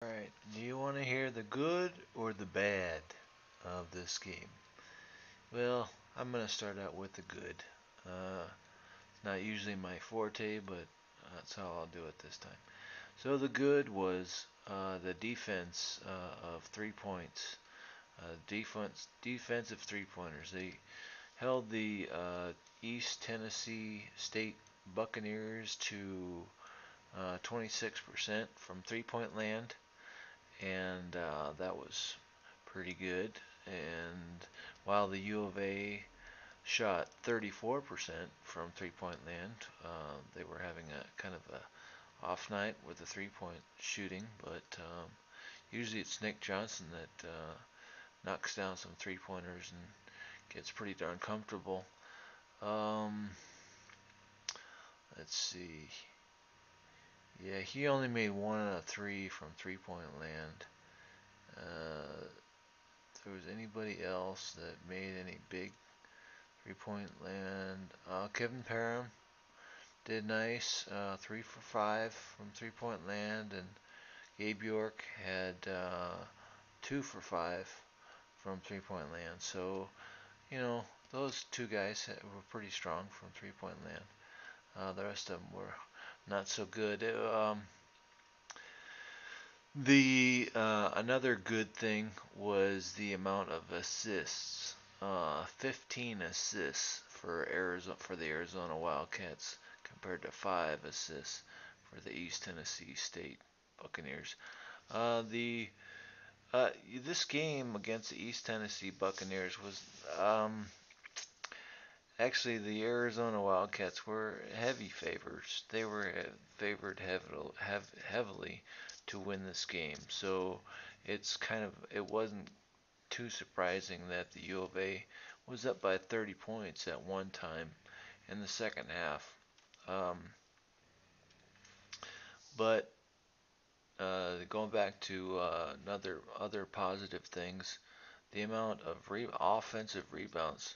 Alright, do you want to hear the good or the bad of this game? Well, I'm going to start out with the good. It's not usually my forte, but that's how I'll do it this time. So the good was the defense of 3 points. Defensive three pointers. They held the East Tennessee State Buccaneers to 26% from 3 point land, and that was pretty good. And while the U of A shot 34% from 3 point land, they were having a kind of a off night with the 3 point shooting, but usually it's Nick Johnson that knocks down some 3 pointers and gets pretty darn comfortable. Um, let's see. Yeah, he only made 1 out of 3 from 3 point land. If there was anybody else that made any big 3 point land, Kevin Parham did nice, 3 for 5 from 3 point land, and Gabe York had 2 for 5 from 3 point land. So, you know, those two guys were pretty strong from 3 point land. The rest of them were not so good. The another good thing was the amount of assists. 15 assists for the Arizona Wildcats compared to 5 assists for the East Tennessee State Buccaneers. The This game against the East Tennessee Buccaneers was actually the Arizona Wildcats were heavy favorites. They were favored heavily to win this game. So it wasn't too surprising that the U of A was up by 30 points at one time in the second half. Um, but Going back to other positive things, the amount of offensive rebounds,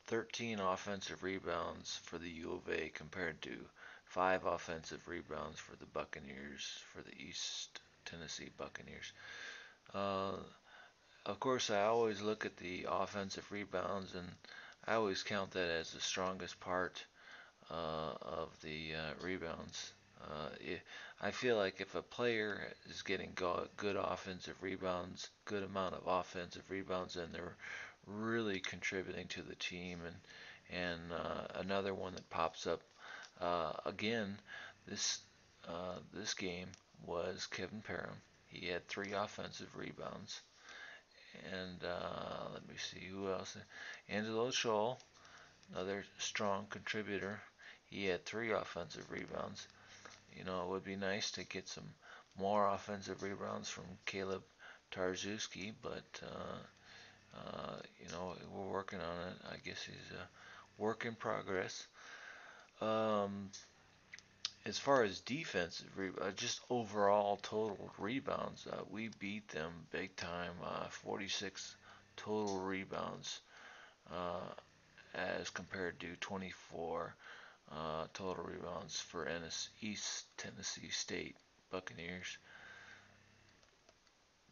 13 offensive rebounds for the U of A compared to 5 offensive rebounds for the Buccaneers, for the East Tennessee Buccaneers. Uh, of course, I always look at the offensive rebounds, and I always count that as the strongest part of the rebounds. I feel like if a player is getting good offensive rebounds, good amount of offensive rebounds, then they're really contributing to the team. And another one that pops up again this this game was Kevin Parham. He had 3 offensive rebounds. And let me see who else. Angelo Scholl, another strong contributor. He had 3 offensive rebounds. You know, it would be nice to get some more offensive rebounds from Caleb Tarczewski, but we're working on it. I guess he's a work in progress. Um, as far as just overall total rebounds, we beat them big time. 46 total rebounds as compared to 24 total rebounds for East Tennessee State Buccaneers.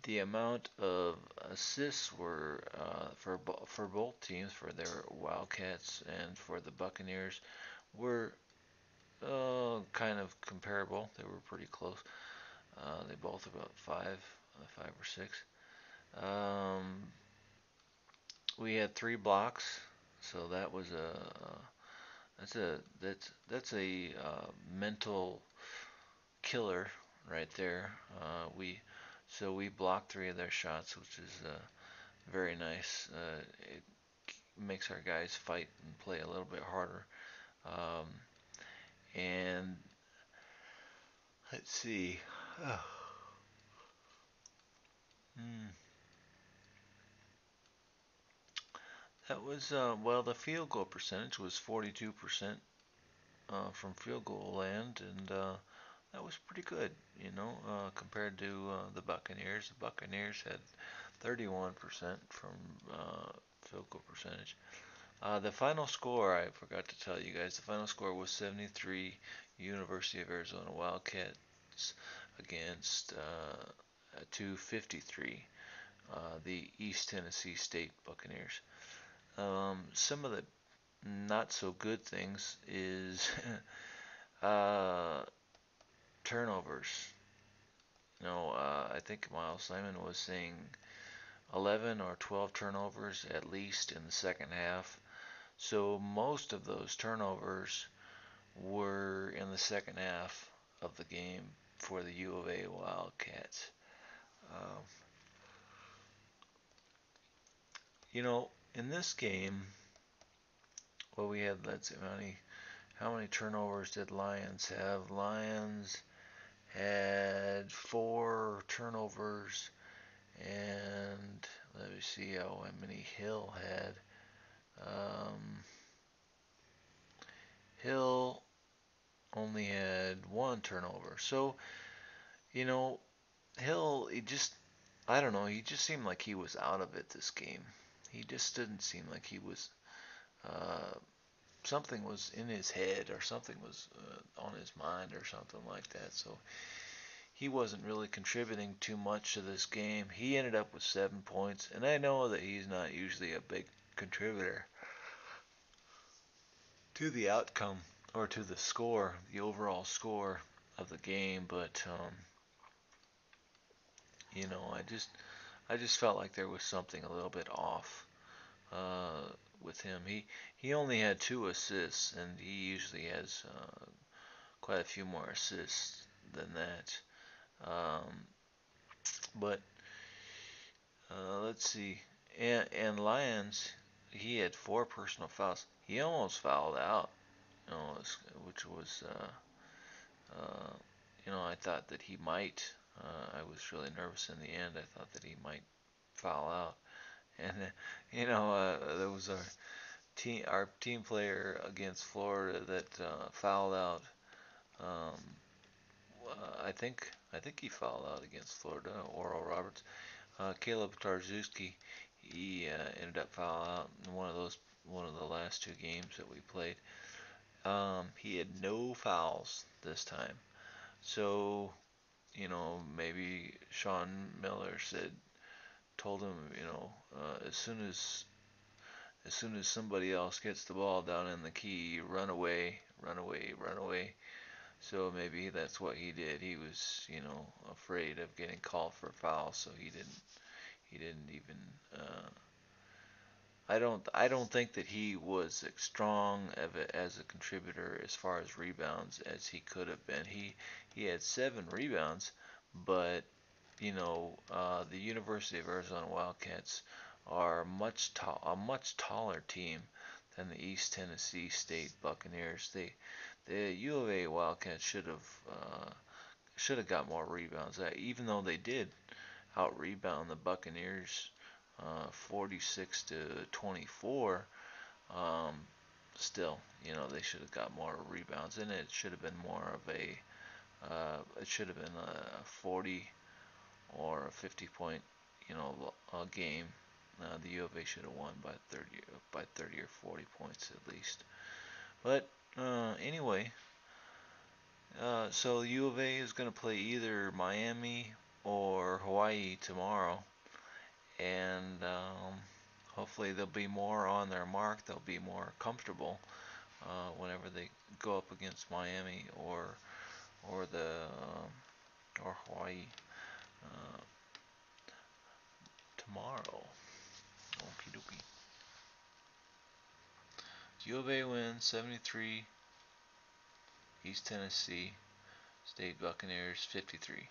The amount of assists were for both teams, for their Wildcats and for the Buccaneers, were kind of comparable. They were pretty close. They both about 5 or 6. Um, we had 3 blocks, so that was a mental killer right there. We blocked 3 of their shots, which is very nice. It makes our guys fight and play a little bit harder. Um, and let's see. Oh, hmm. That was the field goal percentage was 42% from field goal land, and that was pretty good, compared to the Buccaneers. The Buccaneers had 31% from field goal percentage. The final score, I forgot to tell you guys, the final score was 73 University of Arizona Wildcats against to 53. The East Tennessee State Buccaneers. Some of the not so good things is uh, turnovers. I think Miles Simon was saying 11 or 12 turnovers at least in the second half. So most of those turnovers were in the second half of the game for the U of A Wildcats. Um, in this game, well, we had, let's see, how many turnovers did Lions have? Lions had 4 turnovers, and let me see how many Hill had. Hill only had 1 turnover. So, you know, Hill, I don't know, he just seemed like he was out of it this game. He just didn't seem like he was, uh, something was in his head or something was on his mind or something like that. So he wasn't really contributing too much to this game. He ended up with 7 points, and I know that he's not usually a big contributor to the outcome or to the score, the overall score of the game, but I just felt like there was something a little bit off with him. He only had 2 assists, and he usually has quite a few more assists than that. But let's see, and Lyons, he had 4 personal fouls. He almost fouled out, which was uh, I thought that he might. I was really nervous in the end. I thought that he might foul out, and there was our team player against Florida that fouled out. Um, I think he fouled out against Florida. Oral Roberts, Caleb Tarczewski, he ended up fouling out in one of the last 2 games that we played. He had no fouls this time, so maybe Sean Miller told him, as soon as somebody else gets the ball down in the key, run away, run away, run away. So maybe that's what he did. He was, afraid of getting called for a foul, so he didn't even. I don't think that he was as strong as a contributor as far as rebounds as he could have been. He had 7 rebounds, but the University of Arizona Wildcats are a much taller team than the East Tennessee State Buccaneers. The U of A Wildcats should have got more rebounds. Even though they did out rebound the Buccaneers 46 to 24, um, still they should have got more rebounds, and it should have been more of it should have been a 40 or a 50 point, game. The U of A should have won by 30 or 40 points at least. But anyway, so U of A is going to play either Miami or Hawaii tomorrow, and hopefully they'll be more on their mark. They'll be more comfortable whenever they go up against Miami or Hawaii uh, tomorrow. Okie dokie. U of A wins 73. East Tennessee State Buccaneers 53.